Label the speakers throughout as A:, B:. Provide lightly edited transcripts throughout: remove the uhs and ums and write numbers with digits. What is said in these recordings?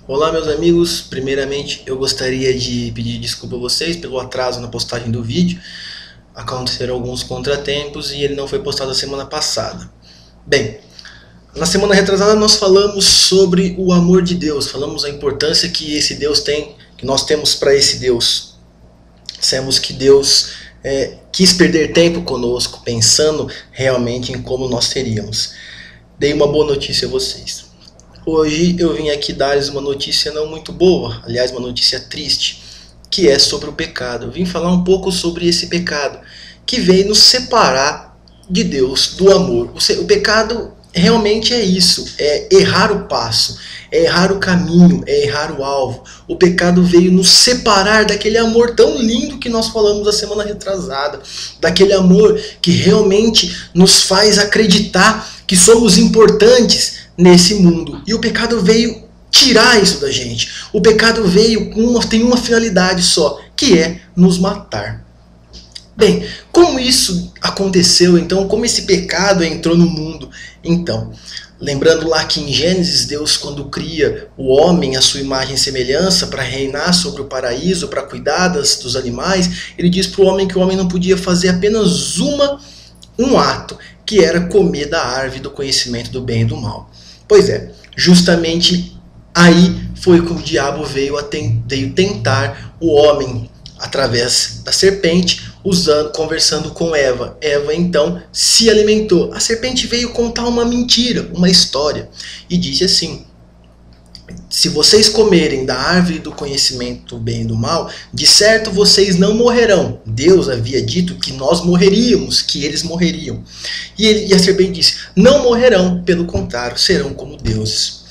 A: Olá, meus amigos. Primeiramente, eu gostaria de pedir desculpa a vocês pelo atraso na postagem do vídeo. Aconteceram alguns contratempos e ele não foi postado a semana passada. Bem, na semana retrasada nós falamos sobre o amor de Deus, falamos a importância que esse Deus tem, que nós temos para esse Deus. Dissemos que Deus quis perder tempo conosco, pensando realmente em como nós seríamos. Dei uma boa notícia a vocês. Hoje eu vim aqui dar-lhes uma notícia não muito boa, aliás, uma notícia triste, que é sobre o pecado. Eu vim falar um pouco sobre esse pecado, que veio nos separar de Deus, do amor. O pecado realmente é isso, é errar o passo, é errar o caminho, é errar o alvo. O pecado veio nos separar daquele amor tão lindo que nós falamos a semana retrasada, daquele amor que realmente nos faz acreditar que somos importantes nesse mundo. E o pecado veio tirar isso da gente. O pecado veio tem uma finalidade só, que é nos matar. Bem, como isso aconteceu então? Como esse pecado entrou no mundo? Então, lembrando lá que em Gênesis, Deus, quando cria o homem à sua imagem e semelhança para reinar sobre o paraíso, para cuidar dos animais, ele diz para o homem que o homem não podia fazer apenas um ato, que era comer da árvore do conhecimento do bem e do mal. Pois é, justamente aí foi que o diabo veio tentar o homem através da serpente, conversando com Eva. Eva então se alimentou. A serpente veio contar uma mentira, uma história, e disse assim: se vocês comerem da árvore do conhecimento do bem e do mal, de certo vocês não morrerão. Deus havia dito que nós morreríamos, que eles morreriam. E a serpente disse: não morrerão, pelo contrário, serão como deuses.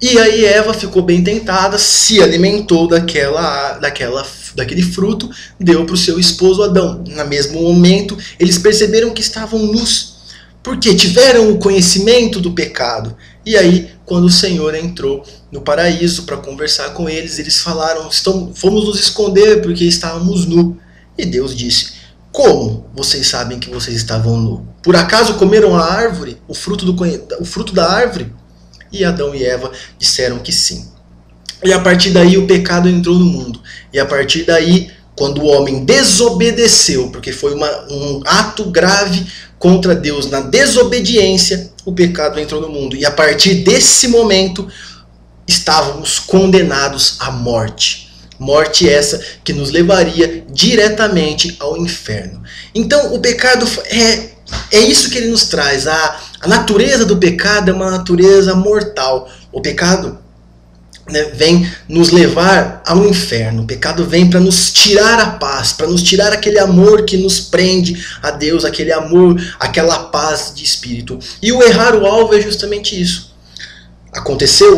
A: E aí Eva ficou bem tentada, se alimentou daquele fruto, deu para o seu esposo Adão. No mesmo momento, eles perceberam que estavam nus, porque tiveram o conhecimento do pecado. E aí, quando o Senhor entrou no paraíso para conversar com eles, eles falaram: fomos nos esconder porque estávamos nus. E Deus disse: como vocês sabem que vocês estavam nus? Por acaso comeram a árvore, o fruto da árvore? E Adão e Eva disseram que sim. E a partir daí o pecado entrou no mundo. E a partir daí, quando o homem desobedeceu, porque foi um ato grave contra Deus, na desobediência, o pecado entrou no mundo. E a partir desse momento, estávamos condenados à morte. Morte essa que nos levaria diretamente ao inferno. Então o pecado é isso que ele nos traz. A natureza do pecado é uma natureza mortal. O pecado vem nos levar ao inferno. O pecado vem para nos tirar a paz, para nos tirar aquele amor que nos prende a Deus, aquele amor, aquela paz de espírito. E o errar o alvo é justamente isso.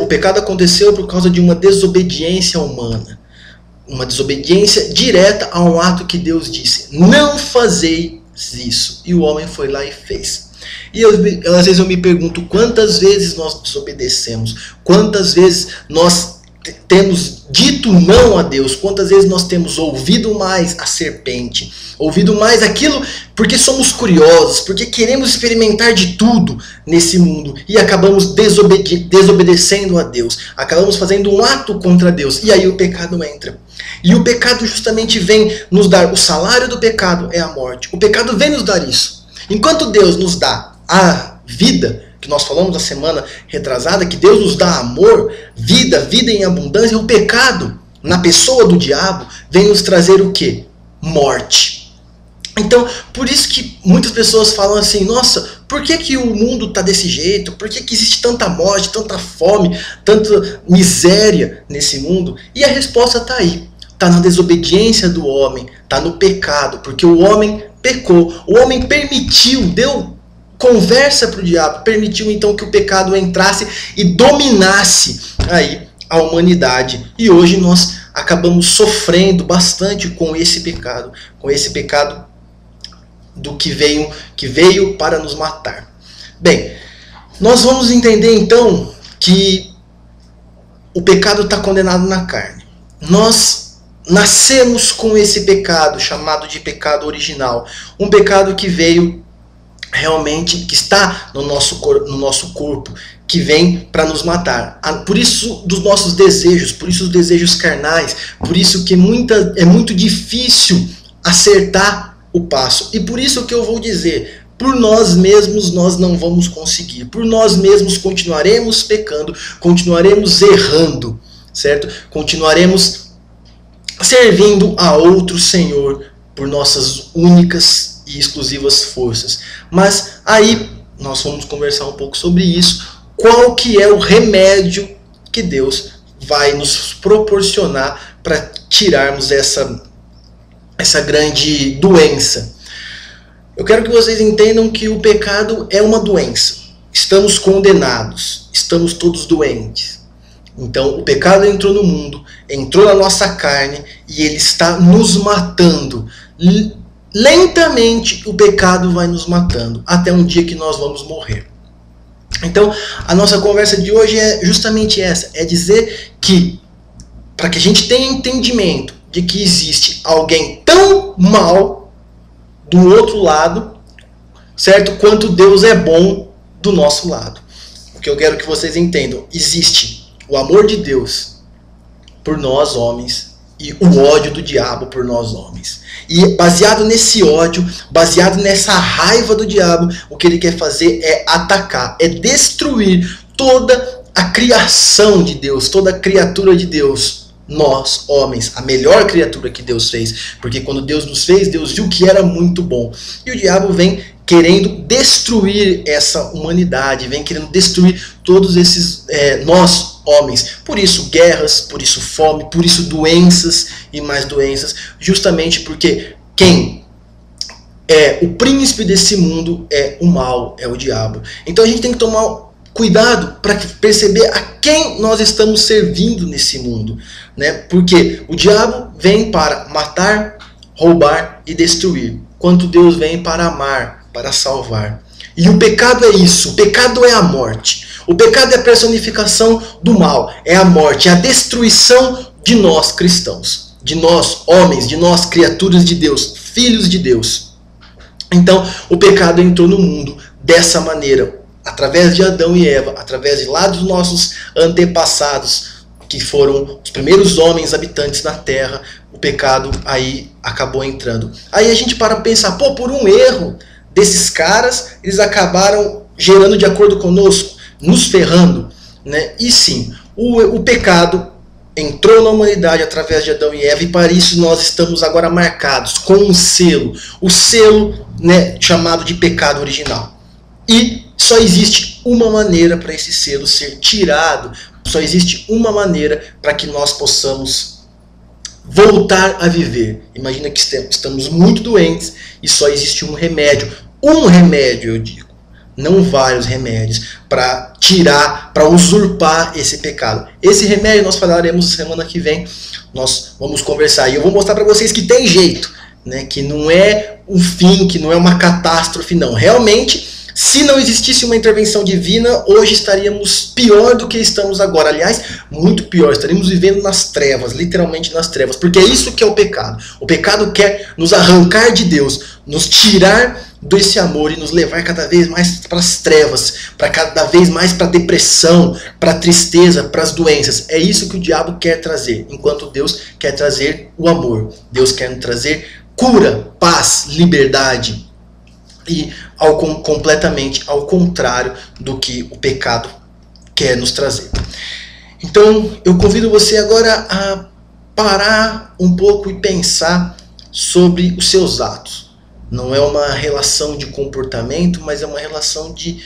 A: O pecado aconteceu por causa de uma desobediência humana. Uma desobediência direta a um ato que Deus disse: não fazeis isso. E o homem foi lá e fez. E às vezes eu me pergunto quantas vezes nós desobedecemos, quantas vezes nós temos dito não a Deus, quantas vezes nós temos ouvido mais a serpente, ouvido mais aquilo porque somos curiosos, porque queremos experimentar de tudo nesse mundo e acabamos desobedecendo a Deus, acabamos fazendo um ato contra Deus, e aí o pecado entra. E o pecado justamente vem nos dar, o salário do pecado é a morte. O pecado vem nos dar isso. Enquanto Deus nos dá a vida, que nós falamos na semana retrasada, que Deus nos dá amor, vida em abundância, o pecado, na pessoa do diabo, vem nos trazer o quê? Morte. Então, por isso que muitas pessoas falam assim: nossa, por que o mundo está desse jeito? Por que existe tanta morte, tanta fome, tanta miséria nesse mundo? E a resposta está aí. Está na desobediência do homem, está no pecado, porque o homem pecou, o homem permitiu, deu conversa para o diabo, permitiu então que o pecado entrasse e dominasse aí a humanidade. E hoje nós acabamos sofrendo bastante com esse pecado do que veio para nos matar. Bem, nós vamos entender então que o pecado está condenado na carne. Nós nascemos com esse pecado, chamado de pecado original. Um pecado que veio realmente que está no nosso corpo, que vem para nos matar. Por isso dos nossos desejos, por isso os desejos carnais, por isso que é muito difícil acertar o passo. E por isso que eu vou dizer, por nós mesmos nós não vamos conseguir. Por nós mesmos continuaremos pecando, continuaremos errando, certo? Continuaremos servindo a outro Senhor por nossas únicas e exclusivas forças. Mas aí nós vamos conversar um pouco sobre isso. Qual que é o remédio que Deus vai nos proporcionar para tirarmos essa grande doença? Eu quero que vocês entendam que o pecado é uma doença. Estamos condenados, estamos todos doentes. Então o pecado entrou no mundo, entrou na nossa carne e ele está nos matando. Lentamente o pecado vai nos matando, até um dia que nós vamos morrer. Então a nossa conversa de hoje é justamente essa, é dizer que, para que a gente tenha entendimento de que existe alguém tão mal do outro lado, certo? Quanto Deus é bom do nosso lado. O que eu quero que vocês entendam, existe o amor de Deus por nós homens e o ódio do diabo por nós homens. E baseado nesse ódio, baseado nessa raiva do diabo, o que ele quer fazer é atacar, é destruir toda a criação de Deus, toda a criatura de Deus. Nós, homens, a melhor criatura que Deus fez. Porque quando Deus nos fez, Deus viu que era muito bom. E o diabo vem querendo destruir essa humanidade, vem querendo destruir todos esses nós, homens. Por isso guerras, por isso fome, por isso doenças e mais doenças. Justamente porque quem é o príncipe desse mundo é o mal, é o diabo. Então a gente tem que tomar cuidado para perceber a quem nós estamos servindo nesse mundo, né? Porque o diabo vem para matar, roubar e destruir, enquanto Deus vem para amar, para salvar. E o pecado é isso, o pecado é a morte. O pecado é a personificação do mal, é a morte, é a destruição de nós cristãos, de nós homens, de nós criaturas de Deus, filhos de Deus. Então o pecado entrou no mundo dessa maneira, através de Adão e Eva, através de lá dos nossos antepassados, que foram os primeiros homens habitantes na terra, o pecado aí acabou entrando. Aí a gente para pensar, por um erro desses caras, eles acabaram gerando de acordo conosco, nos ferrando, né? E sim, o pecado entrou na humanidade através de Adão e Eva, e para isso nós estamos agora marcados com um selo, o selo, né, chamado de pecado original. E só existe uma maneira para esse selo ser tirado, só existe uma maneira para que nós possamos voltar a viver. Imagina que estamos muito doentes e só existe um remédio, eu digo, não vários remédios, para tirar, para usurpar esse pecado. Esse remédio nós falaremos semana que vem, nós vamos conversar e eu vou mostrar para vocês que tem jeito, né? Que não é um fim, que não é uma catástrofe, não. Realmente, se não existisse uma intervenção divina, hoje estaríamos pior do que estamos agora. Aliás, muito pior, estaríamos vivendo nas trevas, literalmente nas trevas, porque é isso que é o pecado. O pecado quer nos arrancar de Deus, nos tirar desse amor e nos levar cada vez mais para as trevas, para cada vez mais para a depressão, para a tristeza, para as doenças. É isso que o diabo quer trazer, enquanto Deus quer trazer o amor. Deus quer trazer cura, paz, liberdade. E completamente ao contrário do que o pecado quer nos trazer. Então eu convido você agora a parar um pouco e pensar sobre os seus atos. Não é uma relação de comportamento, mas é uma relação de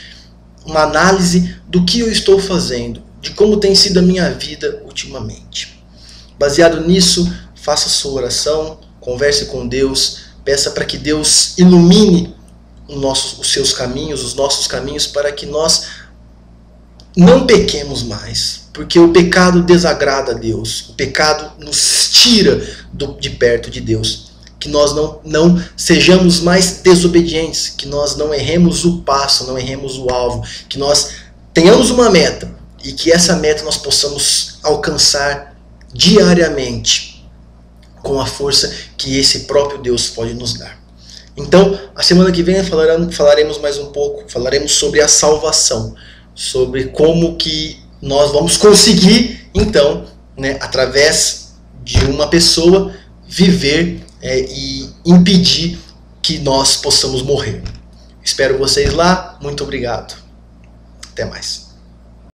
A: uma análise do que eu estou fazendo, de como tem sido a minha vida ultimamente. Baseado nisso, faça sua oração, converse com Deus, peça para que Deus ilumine os seus caminhos, os nossos caminhos, para que nós não pequemos mais, porque o pecado desagrada a Deus, o pecado nos tira de perto de Deus, que nós não sejamos mais desobedientes, que nós não erremos o passo, não erremos o alvo, que nós tenhamos uma meta e que essa meta nós possamos alcançar diariamente com a força que esse próprio Deus pode nos dar. Então, a semana que vem falaremos mais um pouco, falaremos sobre a salvação, sobre como que nós vamos conseguir, então, né, através de uma pessoa, viver e impedir que nós possamos morrer. Espero vocês lá, muito obrigado. Até mais.